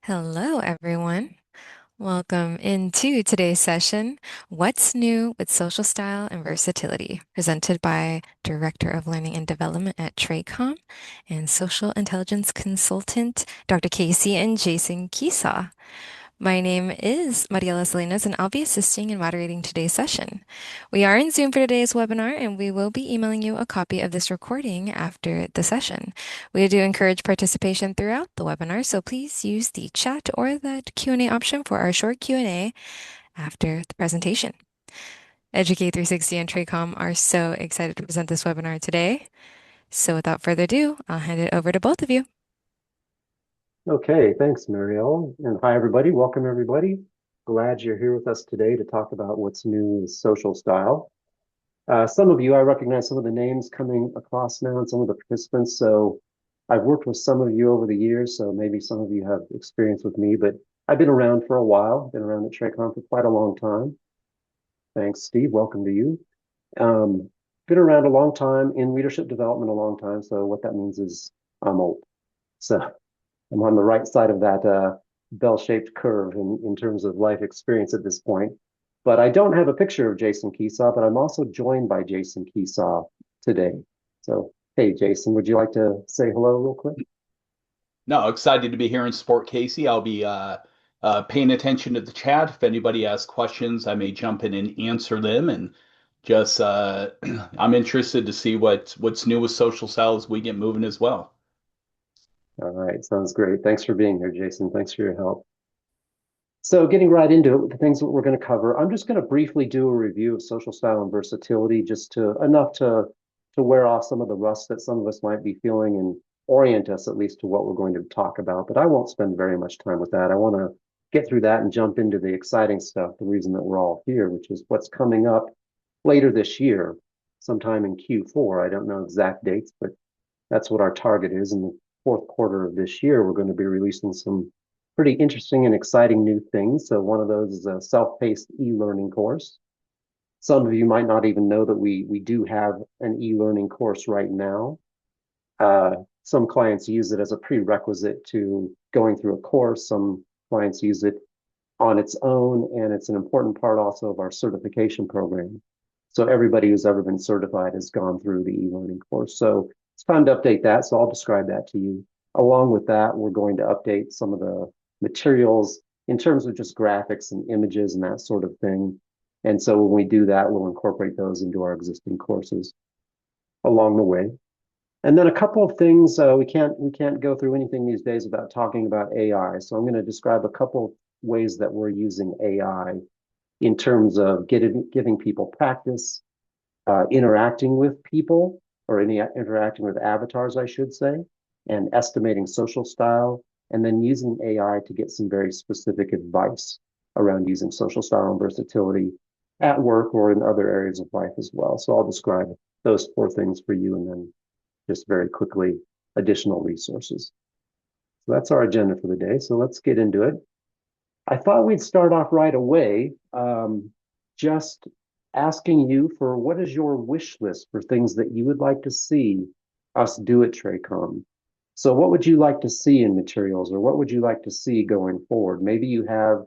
Hello, everyone. Welcome into today's session, What's New with Social Style and Versatility, presented by Director of Learning and Development at TRACOM and Social Intelligence Consultant, Dr. Casey and Jason Keesaw. My name is Mariela Salinas, and I'll be assisting and moderating today's session. We are in Zoom for today's webinar, and we will be emailing you a copy of this recording after the session. We do encourage participation throughout the webinar, so please use the chat or the Q&A option for our short Q&A after the presentation. Educate 360 and TRACOM are so excited to present this webinar today. So without further ado, I'll hand it over to both of you. Okay, thanks, Marielle. And hi, everybody. Welcome, everybody. Glad you're here with us today to talk about what's new with social style. Some of you, I recognize some of the names coming across now and some of the participants. So I've worked with some of you over the years, so maybe some of you have experience with me, but I've been around for a while, been around at TRACOM for quite a long time. Thanks, Steve. Welcome to you. Um, Been around a long time in leadership development, a long time. So what that means is I'm old. So I'm on the right side of that bell-shaped curve in terms of life experience at this point. But I don't have a picture of Jason Keesaw, but I'm also joined by Jason Keesaw today. So, hey, Jason, would you like to say hello real quick? No, excited to be here and support Casey. I'll be paying attention to the chat. If anybody has questions, I may jump in and answer them. And just I'm interested to see what's new with social style as we get moving as well. All right, sounds great. Thanks for being here, Jason. Thanks for your help. So getting right into it with the things that we're going to cover, I'm just going to briefly do a review of social style and versatility, just to enough to wear off some of the rust that some of us might be feeling and orient us at least to what we're going to talk about. But I won't spend very much time with that. I want to get through that and jump into the exciting stuff, the reason that we're all here, which is what's coming up later this year, sometime in Q4. I don't know exact dates, but that's what our target is. In the fourth quarter of this year, we're going to be releasing some pretty interesting and exciting new things. So one of those is a self-paced e-learning course. Some of you might not even know that we do have an e-learning course right now. Some clients use it as a prerequisite to going through a course. Some clients use it on its own, and it's an important part also of our certification program. So everybody who's ever been certified has gone through the e-learning course. So it's time to update that. So I'll describe that to you. Along with that, we're going to update some of the materials in terms of just graphics and images and that sort of thing. And so when we do that, we'll incorporate those into our existing courses along the way. And then a couple of things, we can't go through anything these days without talking about AI. So I'm going to describe a couple of ways that we're using AI in terms of giving people practice, interacting with people, or interacting with avatars, I should say, and estimating social style, and then using AI to get some very specific advice around using social style and versatility at work or in other areas of life as well. So I'll describe those four things for you, and then just very quickly, additional resources. So that's our agenda for the day. So let's get into it. I thought we'd start off right away, just asking you for what is your wish list for things that you would like to see us do at TRACOM. So what would you like to see in materials, or what would you like to see going forward? Maybe you have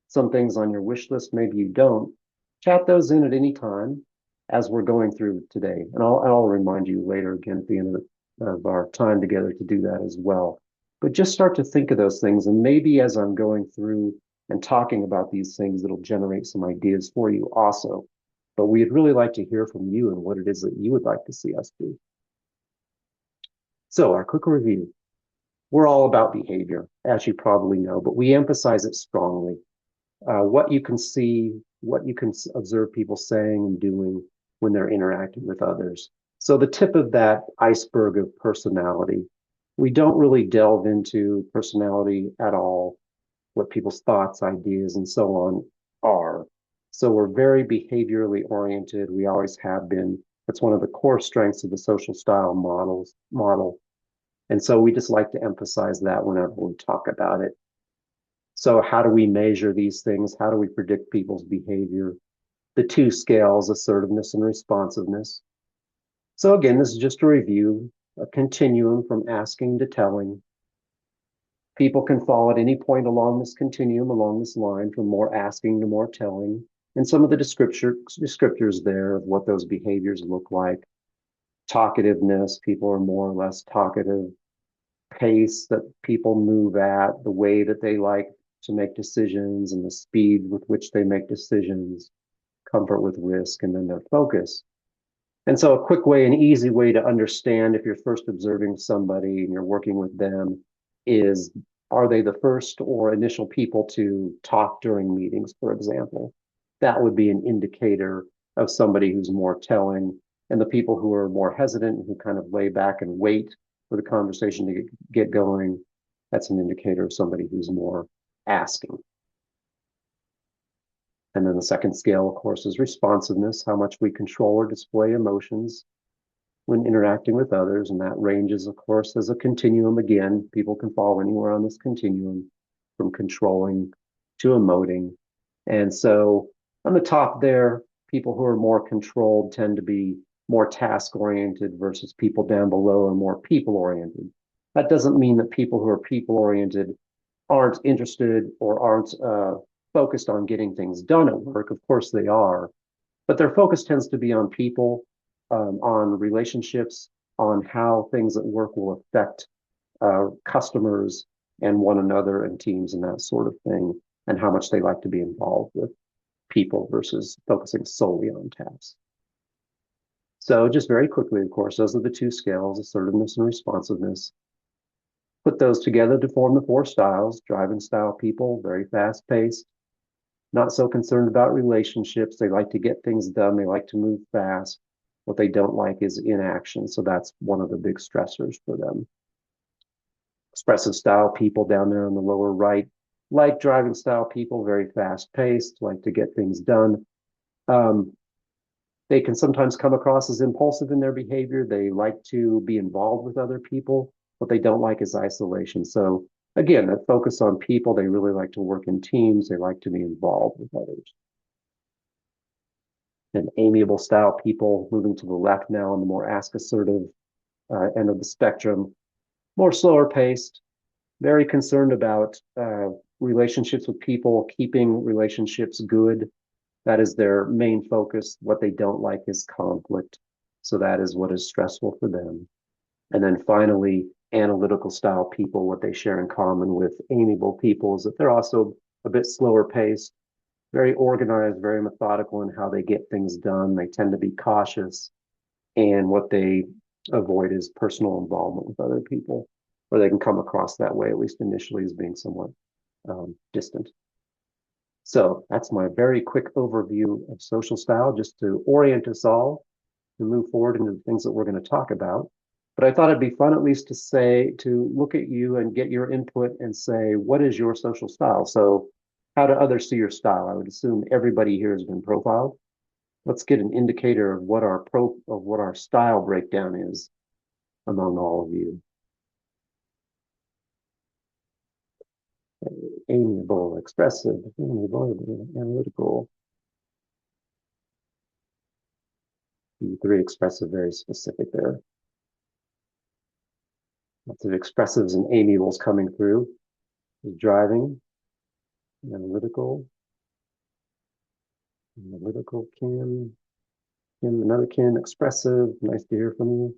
some things on your wish list, maybe you don't. Chat those in at any time as we're going through today. And I'll remind you later again at the end of our time together to do that as well. But just start to think of those things. And maybe as I'm going through and talking about these things, it'll generate some ideas for you also. But we'd really like to hear from you and what it is that you would like to see us do. So our quick review. We're all about behavior, as you probably know, but we emphasize it strongly. What you can see, what you can observe people saying and doing when they're interacting with others. So the tip of that iceberg of personality, we don't really delve into personality at all, what people's thoughts, ideas, and so on are. So we're very behaviorally oriented. We always have been. That's one of the core strengths of the social style model. And so we just like to emphasize that whenever we talk about it. So how do we measure these things? How do we predict people's behavior? The two scales, assertiveness and responsiveness. So again, this is just a review, a continuum from asking to telling. People can fall at any point along this continuum, along this line, from more asking to more telling. And some of the descriptors there of what those behaviors look like. Talkativeness, people are more or less talkative. Pace that people move at, the way that they like to make decisions and the speed with which they make decisions, comfort with risk, and then their focus. And so a quick way, an easy way to understand if you're first observing somebody and you're working with them is, are they the first or initial people to talk during meetings, for example? That would be an indicator of somebody who's more telling. And the people who are more hesitant, who kind of lay back and wait for the conversation to get going, that's an indicator of somebody who's more asking. And then the second scale, of course, is responsiveness, how much we control or display emotions when interacting with others. And that ranges, of course, as a continuum. Again, people can fall anywhere on this continuum from controlling to emoting. And so on the top there, people who are more controlled tend to be more task oriented versus people down below are more people oriented. That doesn't mean that people who are people oriented aren't interested or aren't focused on getting things done at work. Of course they are, but their focus tends to be on people, on relationships, on how things at work will affect customers and one another and teams and that sort of thing, and how much they like to be involved with people versus focusing solely on tasks. So just very quickly, of course, those are the two scales, assertiveness and responsiveness. Put those together to form the four styles. Driving style people, very fast paced, not so concerned about relationships. They like to get things done. They like to move fast. What they don't like is inaction. So that's one of the big stressors for them. Expressive style people down there on the lower right, like driving style people, very fast paced, like to get things done. They can sometimes come across as impulsive in their behavior. They like to be involved with other people. What they don't like is isolation. So again, that focus on people, they really like to work in teams. They like to be involved with others. And amiable style people, moving to the left now on the more ask assertive end of the spectrum, more slower paced, very concerned about relationships with people, keeping relationships good. That is their main focus. What they don't like is conflict. So that is what is stressful for them. And then finally, analytical style people, what they share in common with amiable people is that they're also a bit slower paced, very organized, very methodical in how they get things done. They tend to be cautious. And what they avoid is personal involvement with other people, or they can come across that way, at least initially, as being somewhat distant. So that's my very quick overview of social style, just to orient us all to move forward into the things that we're going to talk about. But I thought it'd be fun at least to look at you and get your input and say, what is your social style? So how do others see your style? I would assume everybody here has been profiled. Let's get an indicator of what our style breakdown is among all of you. Amiable, expressive, amiable, analytical. Three expressive, very specific there. Lots of expressives and amiables coming through. Driving, analytical, Kim, another Kim, expressive. Nice to hear from you.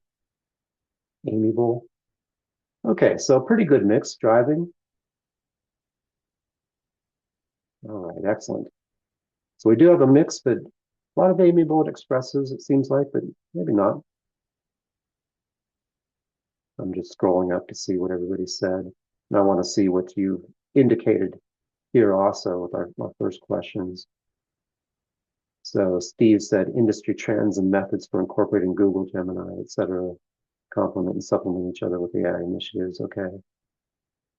Amiable. Okay, so pretty good mix. Driving. All right, excellent. So we do have a mix, but a lot of amiable and expressives, it seems like, but maybe not. I'm just scrolling up to see what everybody said. And I want to see what you've indicated here also with our first questions. So Steve said industry trends and methods for incorporating Google, Gemini, et cetera, complement and supplement each other with AI initiatives. Okay.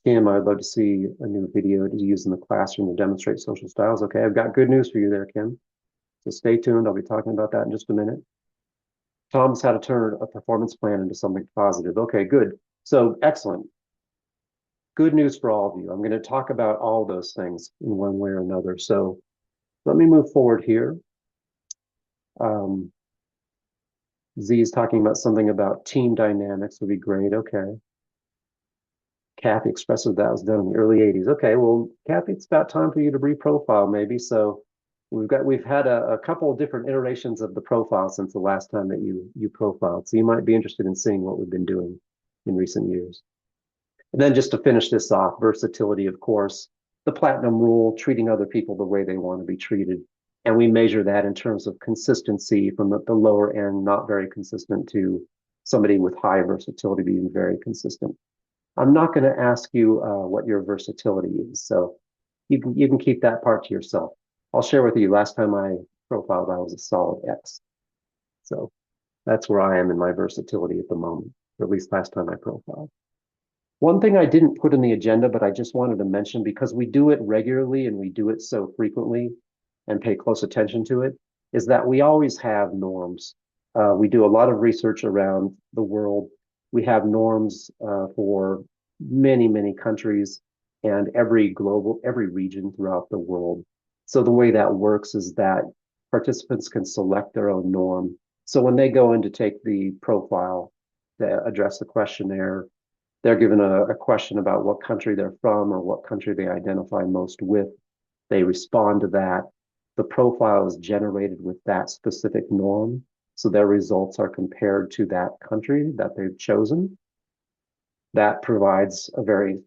Kim, I'd love to see a new video to use in the classroom to demonstrate social styles. Okay, I've got good news for you there, Kim. So stay tuned. I'll be talking about that in just a minute. Tom's how to turn a performance plan into something positive. Okay, good. So excellent. Good news for all of you. I'm going to talk about all those things in one way or another. So let me move forward here. Z is talking about something about team dynamics would be great. Okay. Kathy expressive that was done in the early 80s. Okay, well, Kathy, it's about time for you to reprofile maybe. So we've had a couple of different iterations of the profile since the last time that you profiled. So you might be interested in seeing what we've been doing in recent years. And then just to finish this off, versatility, of course, the platinum rule, treating other people the way they want to be treated. And we measure that in terms of consistency from the lower end, not very consistent, to somebody with high versatility being very consistent. I'm not going to ask you what your versatility is, so you can keep that part to yourself. I'll share with you. Last time I profiled, I was a solid X, so that's where I am in my versatility at the moment, or at least last time I profiled. One thing I didn't put in the agenda, but I just wanted to mention because we do it regularly and we do it so frequently and pay close attention to it, is that we always have norms. We do a lot of research around the world. We have norms for many, many countries and every region throughout the world. So the way that works is that participants can select their own norm. So when they go in to take the profile to address the questionnaire, they're given a question about what country they're from or what country they identify most with. They respond to that. The profile is generated with that specific norm. So their results are compared to that country that they've chosen. That provides a very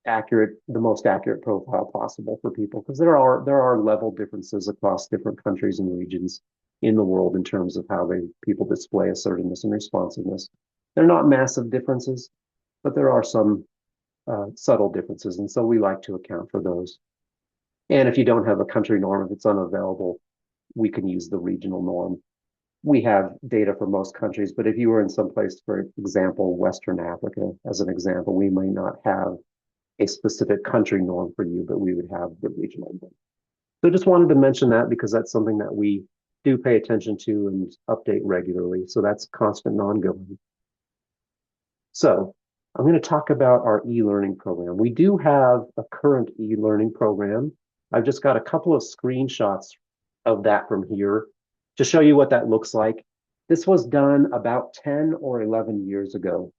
accurate, the most accurate profile possible for people, because there are level differences across different countries and regions in the world in terms of how people display assertiveness and responsiveness. They're not massive differences, but there are some subtle differences, and so we like to account for those. And if you don't have a country norm, if it's unavailable, we can use the regional norm. We have data for most countries, but if you were in some place, for example, Western Africa, as an example, we may not have a specific country norm for you, but we would have the regional one. So just wanted to mention that because that's something that we do pay attention to and update regularly. So that's constant and ongoing. So I'm going to talk about our e-learning program. We do have a current e-learning program. I've just got a couple of screenshots of that from here to show you what that looks like. This was done about 10 or 11 years ago,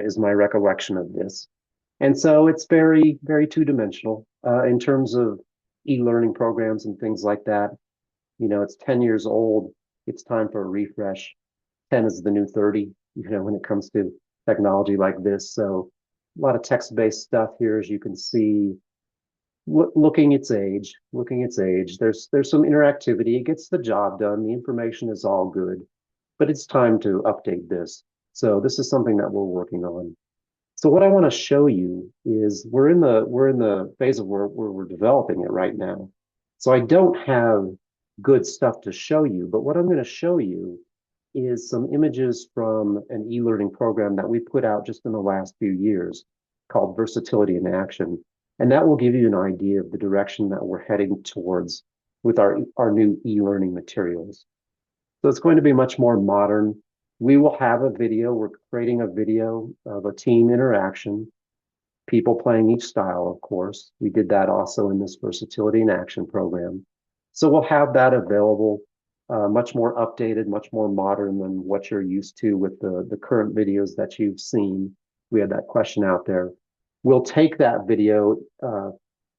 is my recollection of this. And so it's very, very two-dimensional in terms of e-learning programs and things like that. You know, it's 10 years old. It's time for a refresh. 10 is the new 30, you know, when it comes to technology like this. So a lot of text-based stuff here, as you can see, looking its age. There's some interactivity. It gets the job done. The information is all good, but it's time to update this. So this is something that we're working on. So what I want to show you is we're in the phase of where we're developing it right now. So I don't have good stuff to show you, but what I'm going to show you is some images from an e-learning program that we put out just in the last few years called Versatility in Action. And that will give you an idea of the direction that we're heading towards with our new e-learning materials. So it's going to be much more modern. We will have a video. We're creating a video of a team interaction, people playing each style, of course. We did that also in this Versatility in Action program. So we'll have that available, much more updated, much more modern than what you're used to with the current videos that you've seen. We had that question out there. We'll take that video.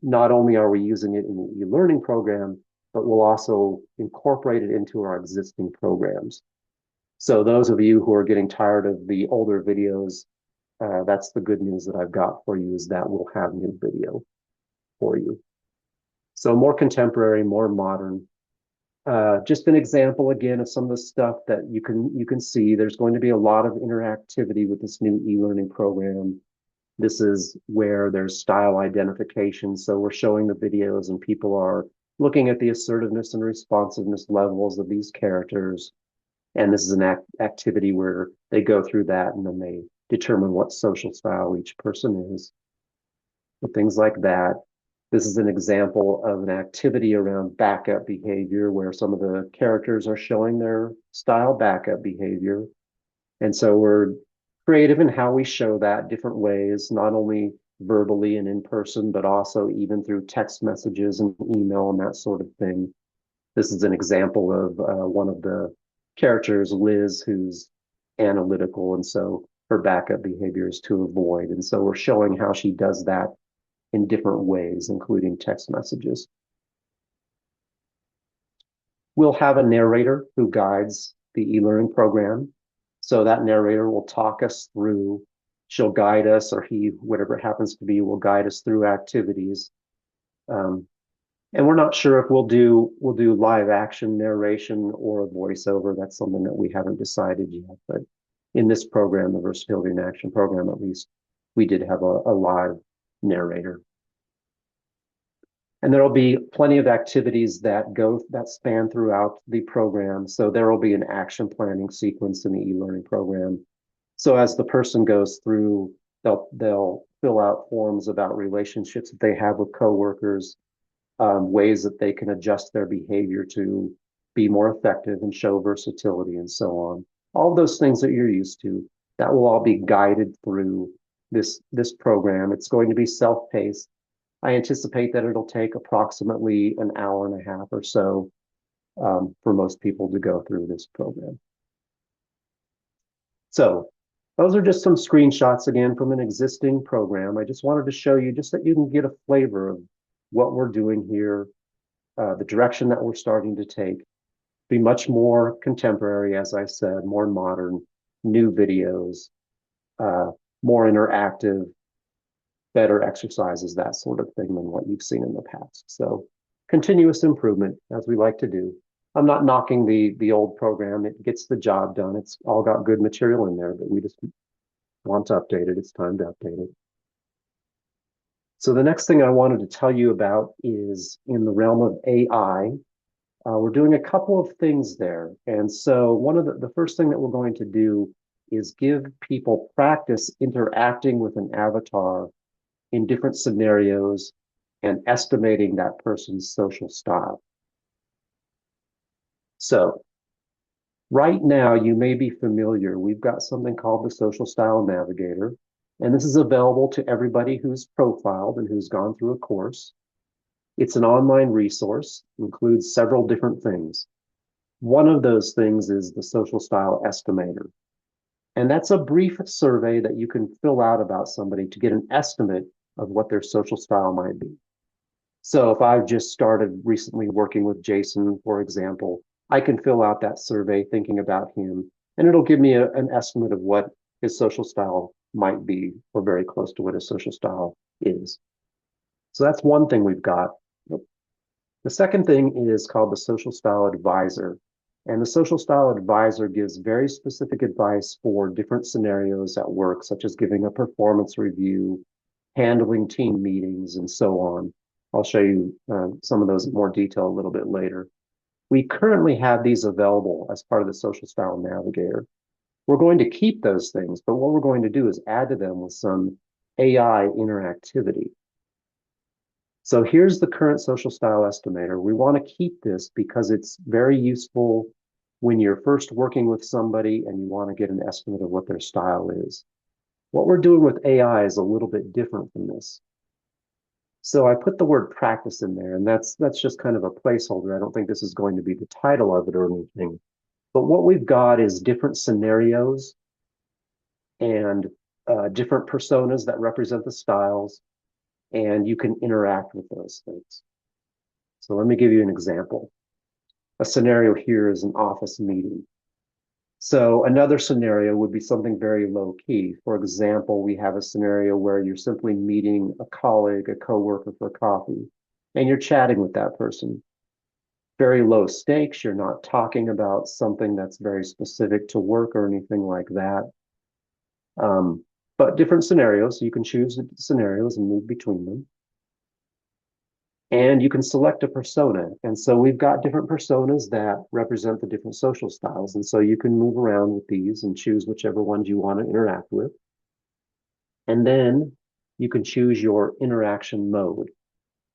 Not only are we using it in the e-learning program, but we'll also incorporate it into our existing programs. So those of you who are getting tired of the older videos, that's the good news that I've got for you, is that we'll have new video for you. So more contemporary, more modern. Just an example again of some of the stuff that you can see. There's going to be a lot of interactivity with this new e-learning program. This is where there's style identification. So we're showing the videos and people are looking at the assertiveness and responsiveness levels of these characters. And this is an activity where they go through that and then they determine what social style each person is. So things like that. This is an example of an activity around backup behavior where some of the characters are showing their style backup behavior. And so we're creative in how we show that different ways, not only verbally and in person, but also even through text messages and email and that sort of thing. This is an example of one of the characters, Liz, who's analytical. And so her backup behaviors to avoid. And so we're showing how she does that in different ways, including text messages. We'll have a narrator who guides the e-learning program. So that narrator will talk us through, she'll guide us, or he, whatever it happens to be, will guide us through activities. And we're not sure if we'll do live action narration or a voiceover. That's something that we haven't decided yet. But in this program, the Versatility in Action program, at least, we did have a live narrator. And there'll be plenty of activities that span throughout the program. So there will be an action planning sequence in the e-learning program. So as the person goes through, they'll fill out forms about relationships that they have with coworkers, ways that they can adjust their behavior to be more effective and show versatility and so on. All those things that you're used to, that will all be guided through this program. It's going to be self-paced. I anticipate that it'll take approximately an hour and a half or so for most people to go through this program. So those are just some screenshots again from an existing program. I just wanted to show you just that you can get a flavor of what we're doing here, the direction that we're starting to take. Be much more contemporary, as I said, more modern, new videos, more interactive, better exercises, that sort of thing than what you've seen in the past. So continuous improvement, as we like to do. I'm not knocking the old program. It gets the job done. It's all got good material in there, but we just want to update it. It's time to update it. So the next thing I wanted to tell you about is in the realm of AI. We're doing a couple of things there. And so one of the first thing that we're going to do is give people practice interacting with an avatar in different scenarios and estimating that person's social style. So right now, you may be familiar, we've got something called the Social Style Navigator, and this is available to everybody who's profiled and who's gone through a course. It's an online resource, includes several different things. One of those things is the Social Style Estimator. And that's a brief survey that you can fill out about somebody to get an estimate of what their social style might be. So if I've just started recently working with Jason, for example, I can fill out that survey thinking about him, and it'll give me an estimate of what his social style might be, or very close to what his social style is. So that's one thing we've got. The second thing is called the Social Style Advisor. And the Social Style Advisor gives very specific advice for different scenarios at work, such as giving a performance review, handling team meetings, and so on. I'll show you some of those in more detail a little bit later. We currently have these available as part of the Social Style Navigator. We're going to keep those things, but what we're going to do is add to them with some AI interactivity. So here's the current social style estimator. We want to keep this because it's very useful when you're first working with somebody and you want to get an estimate of what their style is. What we're doing with AI is a little bit different from this. So I put the word practice in there, and that's just kind of a placeholder. I don't think this is going to be the title of it or anything. But what we've got is different scenarios and different personas that represent the styles, and you can interact with those things. So let me give you an example. A scenario here is an office meeting. So another scenario would be something very low key. For example, we have a scenario where you're simply meeting a colleague, a coworker for coffee, and you're chatting with that person. Very low stakes. You're not talking about something that's very specific to work or anything like that. But different scenarios, so you can choose the scenarios and move between them. And you can select a persona. And so we've got different personas that represent the different social styles. And so you can move around with these and choose whichever ones you want to interact with. And then you can choose your interaction mode.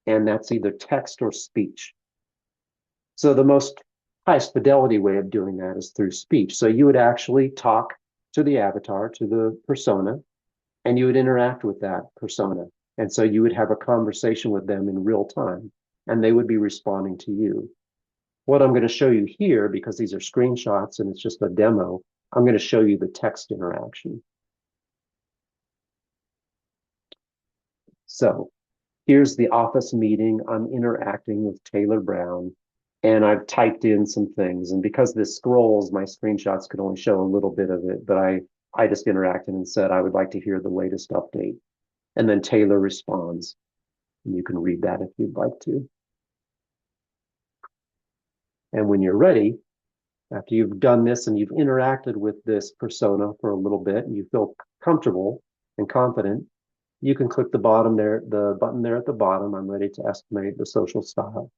And that's either text or speech. So the most highest fidelity way of doing that is through speech. So you would actually talk to the avatar, to the persona, and you would interact with that persona. And so you would have a conversation with them in real time, and they would be responding to you. What I'm going to show you here, because these are screenshots and it's just a demo, I'm going to show you the text interaction. So here's the office meeting. I'm interacting with Taylor Brown, and I've typed in some things. And because this scrolls, my screenshots could only show a little bit of it, but I just interacted and said, I would like to hear the latest update. And then Taylor responds. And you can read that if you'd like to. And when you're ready, after you've done this and you've interacted with this persona for a little bit and you feel comfortable and confident, you can click the bottom there, the button there at the bottom. I'm ready to estimate the social style.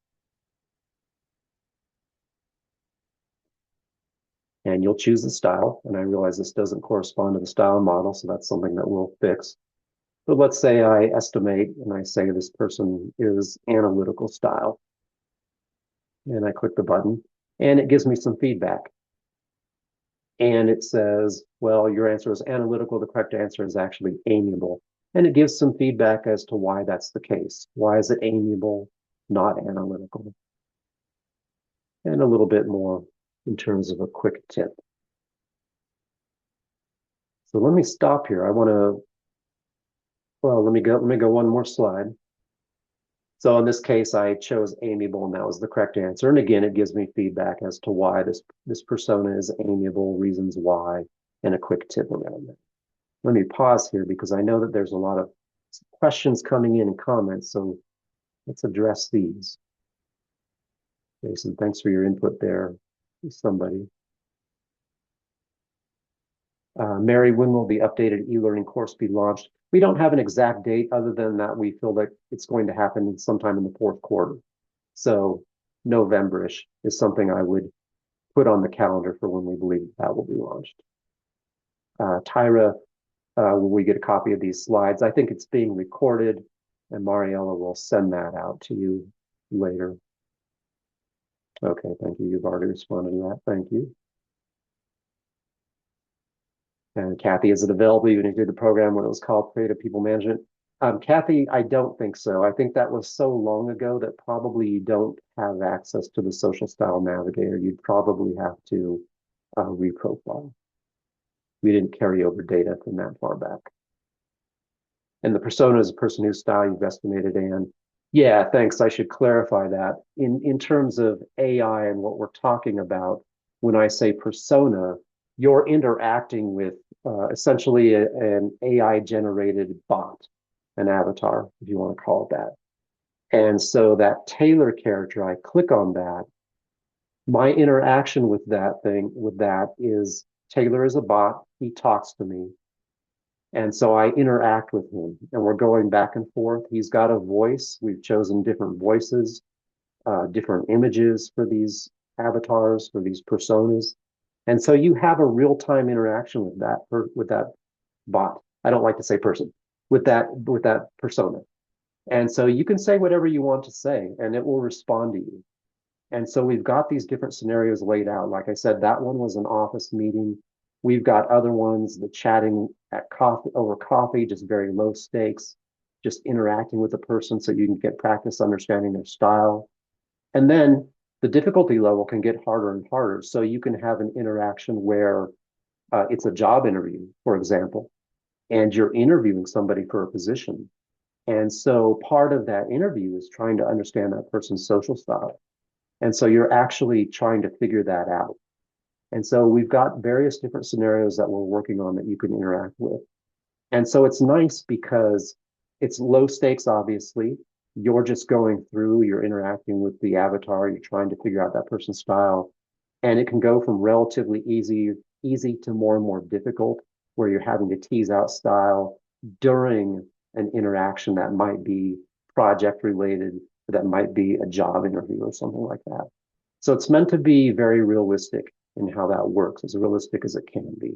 And you'll choose the style. And I realize this doesn't correspond to the style model, so that's something that we'll fix. But let's say I estimate and I say this person is analytical style. And I click the button and it gives me some feedback. And it says, well, your answer is analytical. The correct answer is actually amiable. And it gives some feedback as to why that's the case. Why is it amiable, not analytical? And a little bit more in terms of a quick tip. So let me stop here. Well, let me go one more slide. So in this case, I chose amiable, and that was the correct answer. And again, it gives me feedback as to why this persona is amiable, reasons why, and a quick tip around it. Let me pause here because I know that there's a lot of questions coming in and comments, so let's address these. Jason, thanks for your input there. Somebody. Mary, when will the updated e-learning course be launched? We don't have an exact date other than that we feel that it's going to happen sometime in the fourth quarter. So November-ish is something I would put on the calendar for when we believe that will be launched. Tyra, will we get a copy of these slides? I think it's being recorded, and Mariella will send that out to you later. Okay, thank you. You've already responded to that. Thank you. And Kathy, is it available even if you did the program when it was called Creative People Management? Kathy, I don't think so. I think that was so long ago that probably you don't have access to the Social Style Navigator. You'd probably have to reprofile. We didn't carry over data from that far back. And the persona is a person whose style you've estimated. And yeah, thanks. I should clarify that. In terms of AI and what we're talking about, when I say persona, you're interacting with essentially an AI-generated bot, an avatar, if you want to call it that. And so that Taylor character, I click on that. My interaction with that is Taylor is a bot. He talks to me. And so I interact with him and we're going back and forth. He's got a voice. We've chosen different voices, different images for these avatars, for these personas. And so you have a real-time interaction with that bot. I don't like to say person, with that persona. And so you can say whatever you want to say and it will respond to you. And so we've got these different scenarios laid out. Like I said, that one was an office meeting. We've got other ones, the chatting at over coffee, just very low stakes, just interacting with the person so you can get practice understanding their style. And then the difficulty level can get harder and harder. So you can have an interaction where it's a job interview, for example, and you're interviewing somebody for a position. And so part of that interview is trying to understand that person's social style. And so you're actually trying to figure that out. And so we've got various different scenarios that we're working on that you can interact with. And so it's nice because it's low stakes, obviously. You're just going through, you're interacting with the avatar, you're trying to figure out that person's style. And it can go from relatively easy to more and more difficult, where you're having to tease out style during an interaction that might be project related, that might be a job interview or something like that. So it's meant to be very realistic in how that works, as realistic as it can be.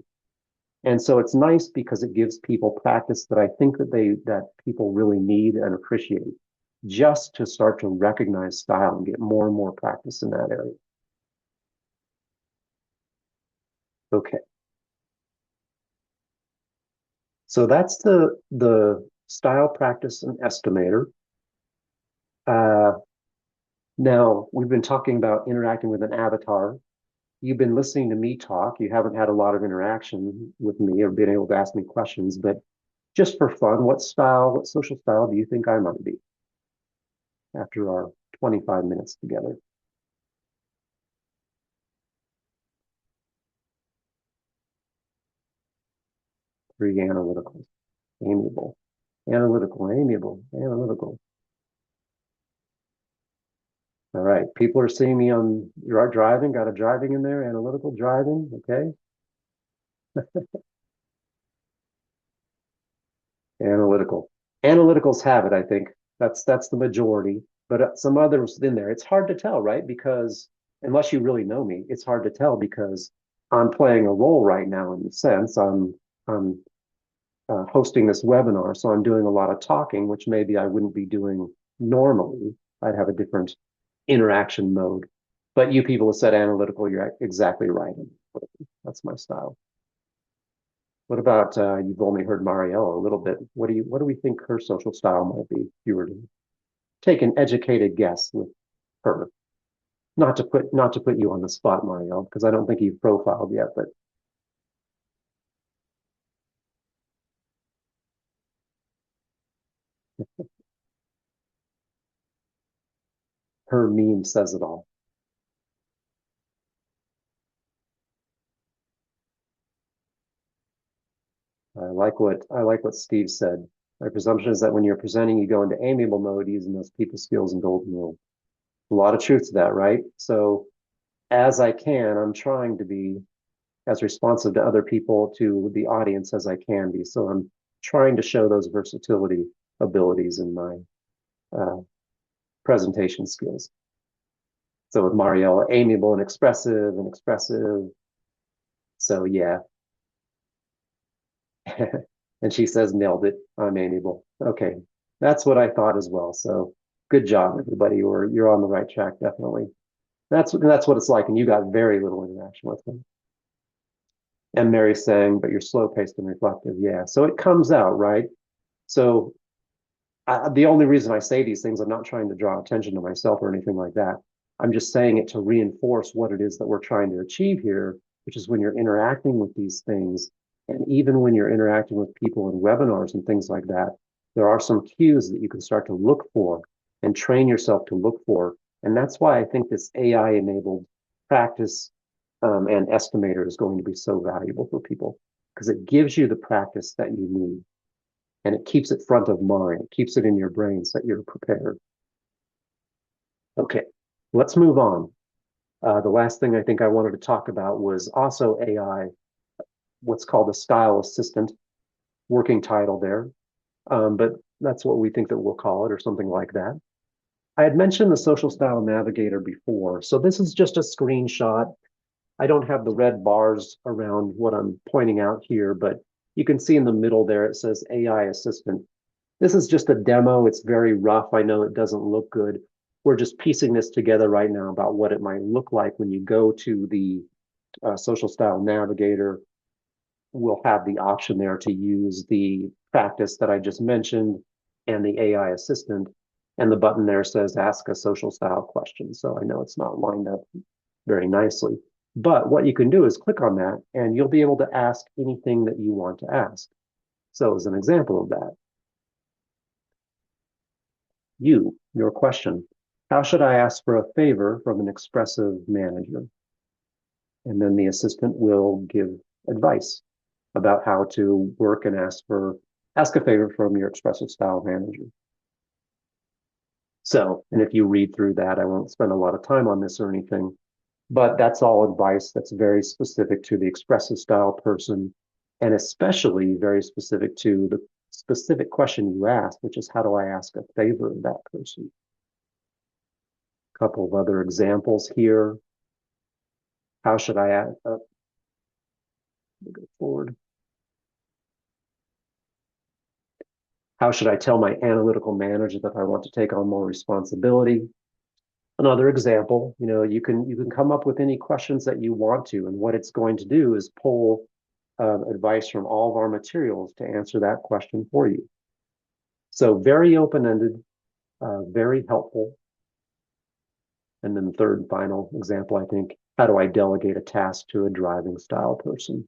And so it's nice because it gives people practice that I think that people really need and appreciate, just to start to recognize style and get more and more practice in that area. Okay. So that's the style practice and estimator. Now we've been talking about interacting with an avatar. You've been listening to me talk. You haven't had a lot of interaction with me or been able to ask me questions, but just for fun, what social style do you think I might be after our 25 minutes together? Three: analytical, amiable, analytical, amiable, analytical. All right, people are seeing me on driving, got a driving in there, analytical driving, okay? Analytical. Analyticals have it, I think. That's the majority, but some others in there. It's hard to tell, right? Because unless you really know me, it's hard to tell because I'm playing a role right now in the sense I'm hosting this webinar, so I'm doing a lot of talking, which maybe I wouldn't be doing normally. I'd have a different interaction mode. But you people have said analytical, you're exactly right. That's my style. What about you've only heard Marielle a little bit. What do we think her social style might be if you were to take an educated guess with her? Not to put you on the spot, Marielle, because I don't think you've profiled yet, but her meme says it all. I like what Steve said. My presumption is that when you're presenting, you go into amiable mode using those people skills and golden rule. A lot of truth to that, right? So as I can, I'm trying to be as responsive to other people, to the audience as I can be. So I'm trying to show those versatility abilities in my uh, presentation skills. So with Mariella, amiable and expressive and expressive. So yeah. And she says, nailed it. I'm amiable. Okay. That's what I thought as well. So good job, everybody. You're on the right track, definitely. That's what it's like. And you got very little interaction with them. And Mary's saying, but you're slow paced and reflective. Yeah. So it comes out, right? So the only reason I say these things, I'm not trying to draw attention to myself or anything like that. I'm just saying it to reinforce what it is that we're trying to achieve here, which is when you're interacting with these things, and even when you're interacting with people in webinars and things like that, there are some cues that you can start to look for and train yourself to look for. And that's why I think this AI enabled practice and estimator is going to be so valuable for people because it gives you the practice that you need and it keeps it front of mind, it keeps it in your brain so that you're prepared. Okay, let's move on. The last thing I think I wanted to talk about was also AI, what's called a style assistant, working title there, but that's what we think that we'll call it or something like that. I had mentioned the social style navigator before, so this is just a screenshot. I don't have the red bars around what I'm pointing out here, but you can see in the middle there, it says AI assistant. This is just a demo. It's very rough. I know it doesn't look good. We're just piecing this together right now about what it might look like when you go to the social style navigator. We'll have the option there to use the practice that I just mentioned and the AI assistant. And the button there says ask a social style question. So I know it's not lined up very nicely. But what you can do is click on that and you'll be able to ask anything that you want to ask. So as an example of that, your question, how should I ask for a favor from an expressive manager? And then the assistant will give advice about how to work and ask a favor from your expressive style manager. So, and if you read through that, I won't spend a lot of time on this or anything, but that's all advice that's very specific to the expressive style person, and especially very specific to the specific question you asked, which is how do I ask a favor of that person? A couple of other examples here. How should I add? Go forward. How should I tell my analytical manager that I want to take on more responsibility? Another example, you can come up with any questions that you want to, and what it's going to do is pull advice from all of our materials to answer that question for you. So very open-ended, very helpful. And then the third and final example, I think, how do I delegate a task to a driving style person?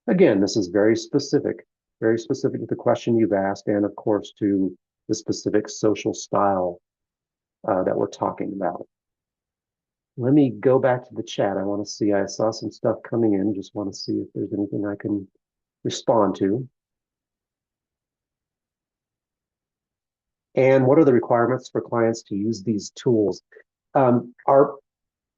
Again, this is very specific. very specific to the question you've asked, and of course to the specific social style that we're talking about. Let me go back to the chat. I want to see, I saw some stuff coming in. Just want to see if there's anything I can respond to. And what are the requirements for clients to use these tools?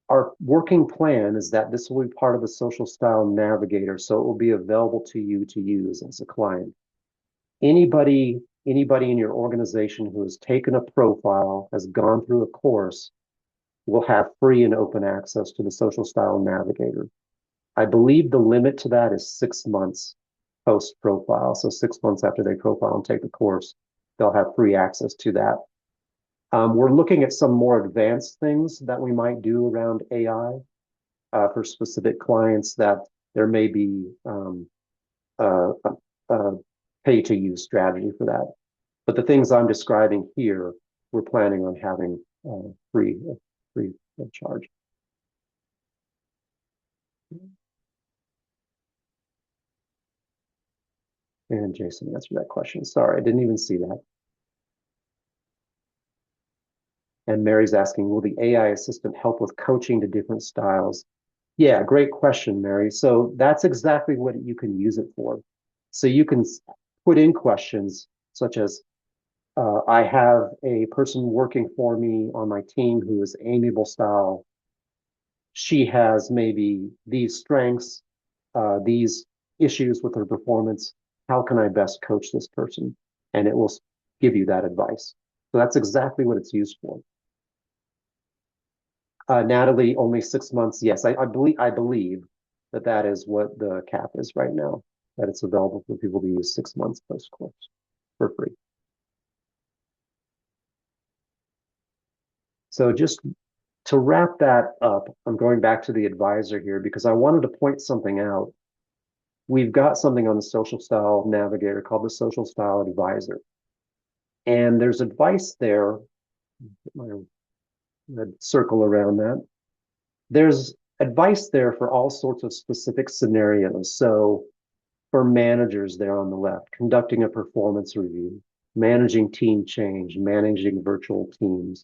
Our working plan is that this will be part of the Social Style Navigator, so it will be available to you to use as a client. Anybody in your organization who has taken a profile, has gone through a course, will have free and open access to the Social Style Navigator. I believe the limit to that is 6 months post-profile. So 6 months after they profile and take the course, they'll have free access to that. We're looking at some more advanced things that we might do around AI for specific clients that there may be a pay-to-use strategy for that. But the things I'm describing here, we're planning on having free of charge. And Jason answered that question. Sorry, I didn't even see that. And Mary's asking, will the AI assistant help with coaching to different styles? Yeah, great question, Mary. So that's exactly what you can use it for. So you can put in questions such as, I have a person working for me on my team who is amiable style. She has maybe these strengths, these issues with her performance. How can I best coach this person? And it will give you that advice. So that's exactly what it's used for. Natalie, only 6 months. Yes, I believe that that is what the cap is right now, that it's available for people to use 6 months post-course for free. So just to wrap that up, I'm going back to the advisor here because I wanted to point something out. We've got something on the Social Style Navigator called the Social Style Advisor. And there's advice there, my circle around that. There's advice there for all sorts of specific scenarios. So for managers there on the left, conducting a performance review, managing team change, managing virtual teams.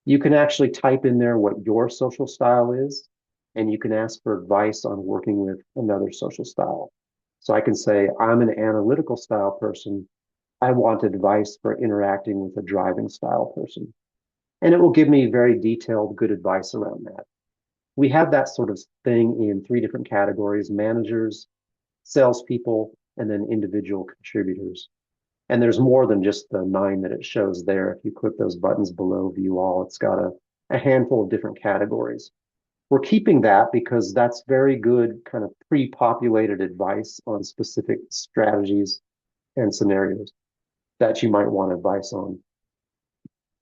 You can actually type in there what your social style is, and you can ask for advice on working with another social style. So I can say, I'm an analytical style person. I want advice for interacting with a driving style person. And it will give me very detailed, good advice around that. We have that sort of thing in 3 different categories: managers, salespeople, and then individual contributors. And there's more than just the 9 that it shows there. If you click those buttons below view all, it's got a handful of different categories. We're keeping that because that's very good kind of pre-populated advice on specific strategies and scenarios that you might want advice on.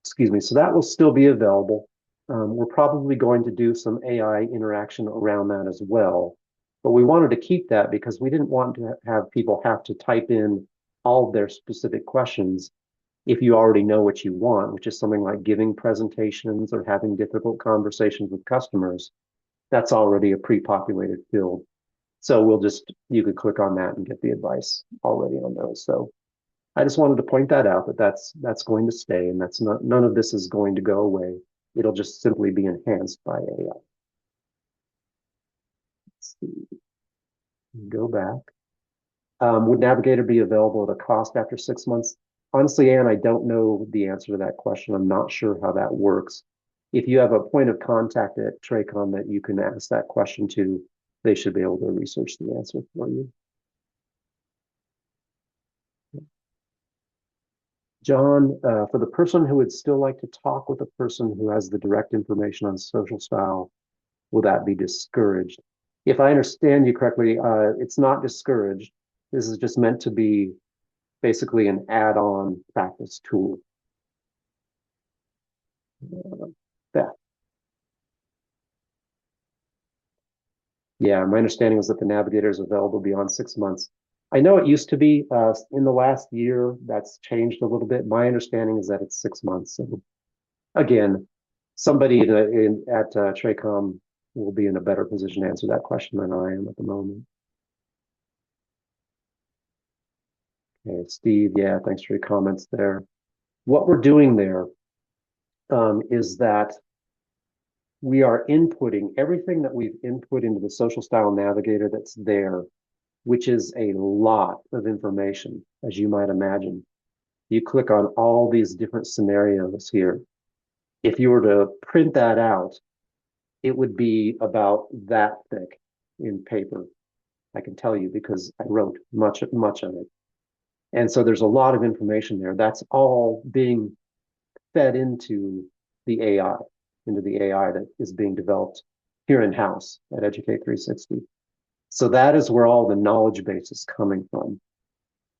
Excuse me. So that will still be available. We're probably going to do some AI interaction around that as well. But we wanted to keep that because we didn't want to have people have to type in all of their specific questions if you already know what you want, which is something like giving presentations or having difficult conversations with customers. That's already a pre-populated field. So you could click on that and get the advice already on those. So I just wanted to point that out, that that's going to stay, and that's not, none of this is going to go away. It'll just simply be enhanced by AI. Let's see. Go back. Would Navigator be available at a cost after 6 months? Honestly, Anne, I don't know the answer to that question. I'm not sure how that works. If you have a point of contact at TRACOM that you can ask that question to, they should be able to research the answer for you. John, for the person who would still like to talk with a person who has the direct information on social style, will that be discouraged? If I understand you correctly, it's not discouraged. This is just meant to be basically an add-on practice tool. Beth. Yeah, my understanding was that the Navigator is available beyond 6 months. I know it used to be in the last year. That's changed a little bit. My understanding is that it's 6 months. So again, somebody at TRACOM will be in a better position to answer that question than I am at the moment. Okay, Steve, yeah, thanks for your comments there. What we're doing there is that we are inputting everything that we've input into the social style navigator that's there, which is a lot of information, as you might imagine. You click on all these different scenarios here. If you were to print that out, it would be about that thick in paper. I can tell you because I wrote much of it. And so there's a lot of information there. That's all being fed into the AI that is being developed here in-house at Educate 360. So that is where all the knowledge base is coming from.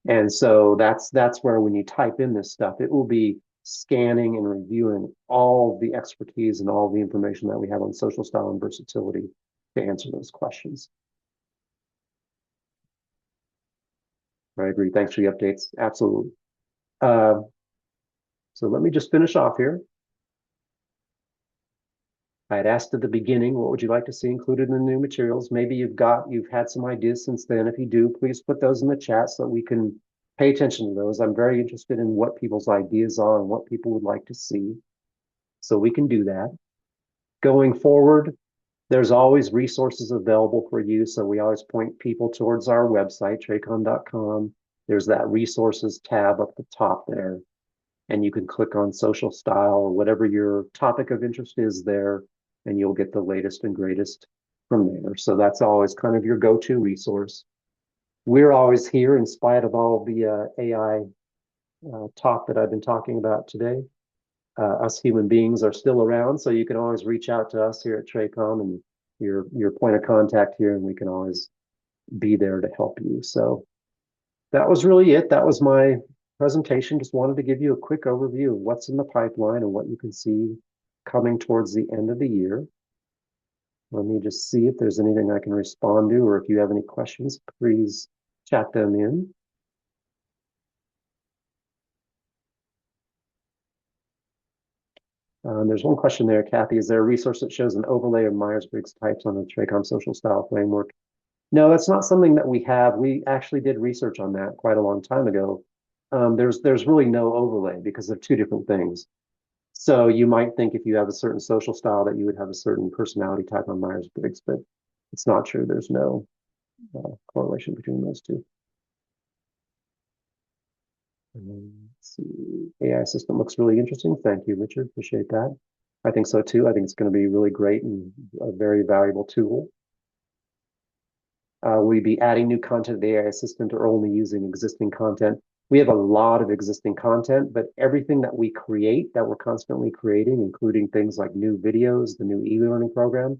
And so that's where when you type in this stuff, it will be scanning and reviewing all the expertise and all the information that we have on social style and versatility to answer those questions. I agree. Thanks for the updates. Absolutely. Uh, so let me just finish off here. I had asked at the beginning, what would you like to see included in the new materials? Maybe you've had some ideas since then. If you do, please put those in the chat so that we can pay attention to those. I'm very interested in what people's ideas are and what people would like to see. So we can do that. Going forward, there's always resources available for you. So we always point people towards our website, tracom.com. There's that resources tab up the top there. And you can click on social style or whatever your topic of interest is there, and you'll get the latest and greatest from there. So that's always kind of your go-to resource. We're always here in spite of all the AI talk that I've been talking about today. Us human beings are still around, so you can always reach out to us here at TRACOM and your point of contact here, and we can always be there to help you. So that was really it. That was my presentation. Just wanted to give you a quick overview of what's in the pipeline and what you can see coming towards the end of the year. Let me just see if there's anything I can respond to, or if you have any questions, please chat them in. There's one question there, Kathy. Is there a resource that shows an overlay of Myers-Briggs types on the TRACOM social style framework? No, that's not something that we have. We actually did research on that quite a long time ago. There's really no overlay because they're two different things. So you might think if you have a certain social style that you would have a certain personality type on Myers-Briggs, but it's not true. There's no correlation between those two. Let's see. AI system looks really interesting. Thank you, Richard. Appreciate that. I think so too. I think it's going to be really great and a very valuable tool. We'll be adding new content to the AI assistant or only using existing content. We have a lot of existing content, but everything that we create, that we're constantly creating, including things like new videos, the new e-learning program,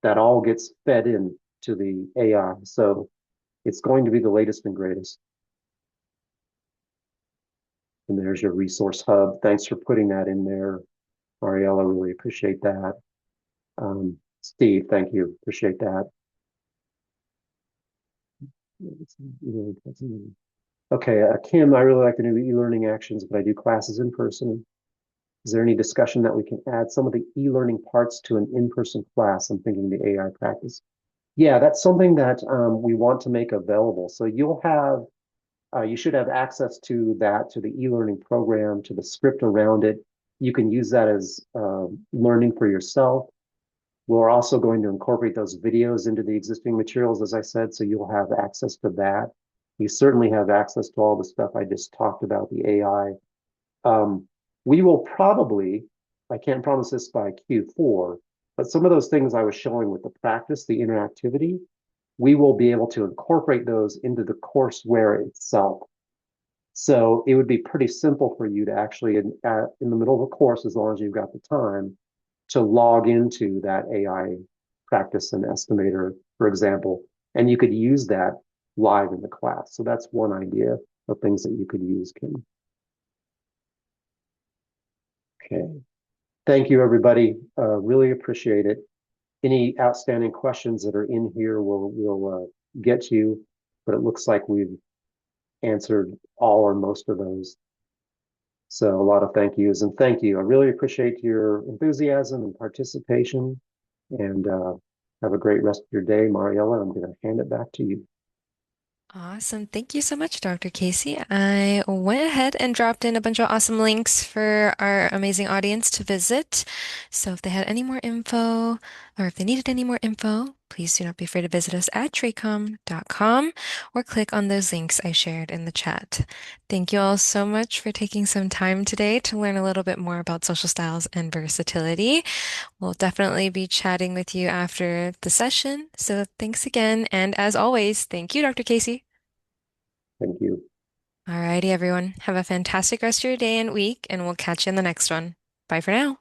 that all gets fed in to the AI. So it's going to be the latest and greatest. And there's your resource hub. Thanks for putting that in there, Mariella. Really appreciate that. Steve, thank you. Appreciate that. Okay, Kim, I really like the new e-learning actions, but I do classes in person. Is there any discussion that we can add some of the e-learning parts to an in-person class? I'm thinking the AI practice. Yeah, that's something that we want to make available. So you should have access to that, to the e-learning program, to the script around it. You can use that as learning for yourself. We're also going to incorporate those videos into the existing materials, as I said, so you'll have access to that. You certainly have access to all the stuff I just talked about, the AI. We will probably, I can't promise this by Q4, but some of those things I was showing with the practice, the interactivity, we will be able to incorporate those into the courseware itself. So it would be pretty simple for you to actually, in the middle of a course, as long as you've got the time, to log into that AI practice and estimator, for example, and you could use that live in the class. So that's one idea of things that you could use, Kim. Okay. Thank you, everybody. Really appreciate it. Any outstanding questions that are in here, we'll get to you, but it looks like we've answered all or most of those. So a lot of thank yous, and thank you. I really appreciate your enthusiasm and participation, and have a great rest of your day, Mariella. I'm going to hand it back to you. Awesome. Thank you so much, Dr. Casey. I went ahead and dropped in a bunch of awesome links for our amazing audience to visit. So if they had any more info or if they needed any more info, please do not be afraid to visit us at tracom.com or click on those links I shared in the chat. Thank you all so much for taking some time today to learn a little bit more about social styles and versatility. We'll definitely be chatting with you after the session. So thanks again. And as always, thank you, Dr. Casey. Thank you. Alrighty, everyone. Have a fantastic rest of your day and week, and we'll catch you in the next one. Bye for now.